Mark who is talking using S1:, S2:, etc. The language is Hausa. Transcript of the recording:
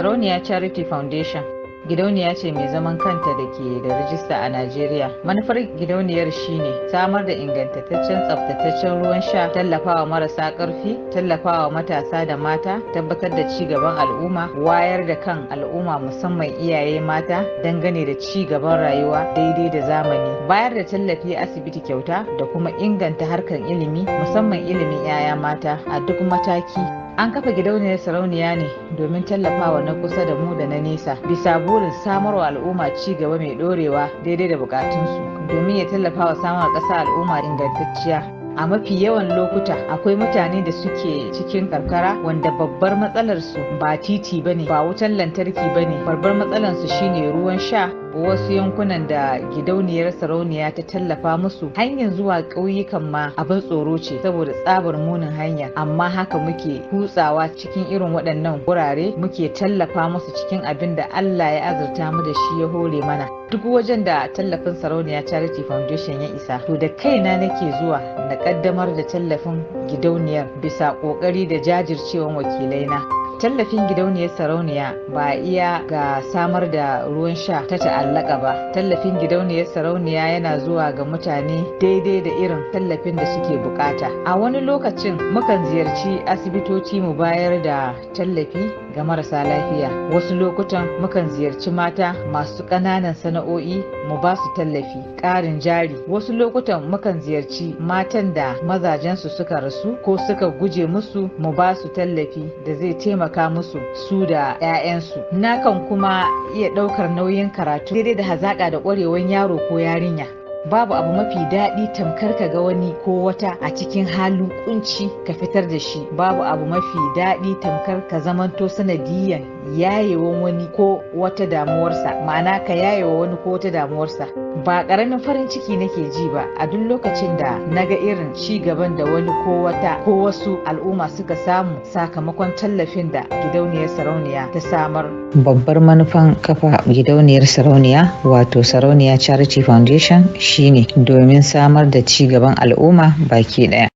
S1: Sarauniya Charity Foundation gidauniya ce mai zaman kanta da ke da rajista a Najeriya. Manufar gidauniyar shine samar da ingantaccen tsaftataccen ruwan sha, tallafawa marasa ƙarfi, tallafawa matasa da mata, tabbatar da ci gaban al'umma, wayar da kan al'umma musamman iyaye mata dangane da ci gaban rayuwa daidai da zamani, bayar da tallafi asibiti kyauta da kuma inganta harkar ilimi musamman ilimin 'ya'ya mata a duk mataki. An kafa gidauniyar Sarauniya ne domin tallafawa na kusa da mu da na nesa bisa burin samarwa al'umma ci gaba mai dorewa daidai da bukatunsu domin ya tallafawa samun ƙasa al'umma ingantacciya. A mafi yawan lokuta akwai mutane da suke cikin karkara wanda babbar matsalar su ba titi bane, ba wutan lantarki bane, babbar matsalar su shine ruwan sha. Wasu yankunan da gidauniyar Sarauniya ta tallafa musu hanyar zuwa ƙauyukan ma abin tsoro ce saboda tsabar munin hanya, amma haka muke kutsawa cikin irin waɗannan wurare muke tallafa musu cikin abin da Allah ya azurta mu da shi ya hore mana. Duk wajen da tallafin Sarauniya Charity Foundation ya isa, to da kaina nake zuwa na kaddamar da tallafin gidauniyar bisa kokari da jajircewan wakilaina. Tallafin gidauniyar Sarauniya ba iya ga samar da ruwan sha ta ta'allaka ba. Tallafin gidauniyar Sarauniya yana zuwa ga mutane daidai da irin tallafin da suke bukata. A wani lokacin mukan ziyarci asibitoci mu bayar da tallafi ga marasa lafiya. Wasu lokutan mukan ziyarci mata masu ƙananan sana'o'i mu ba su tallafi, ƙarin jari. Wasu lokutan mukan ziyarci matan da mazajensu suka rasu ko suka guje musu mu ba su tallafi da zai taimaka musu su da 'ya'yansu. Nakan kuma iya ɗaukar nauyin karatu daidai da hazaƙa da ƙwarewan yaro ko yarinya. Babu abu mafi daɗi tamkar ka ga wani ko wata a cikin halin kunci ka fitar da shi. Babu abu mafi daɗi tamkar ka zamanto sanadiyan yayewan wani ko wata damuwarsa, ma'ana ka yayewa wani ko wata damuwarsa. Ba ƙaramin farin ciki nake ji ba a duk lokacin da naga irin ci gaban da wani ko wata ko wasu al'umma suka samu sakamakon tallafin da gidauniyar Sarauniya ta samar. Babbar manufan kafa gidauniyar Sarauniya wato Sarauniya Charity Foundation shine domin samar da ci gaban al'umma baki ɗaya.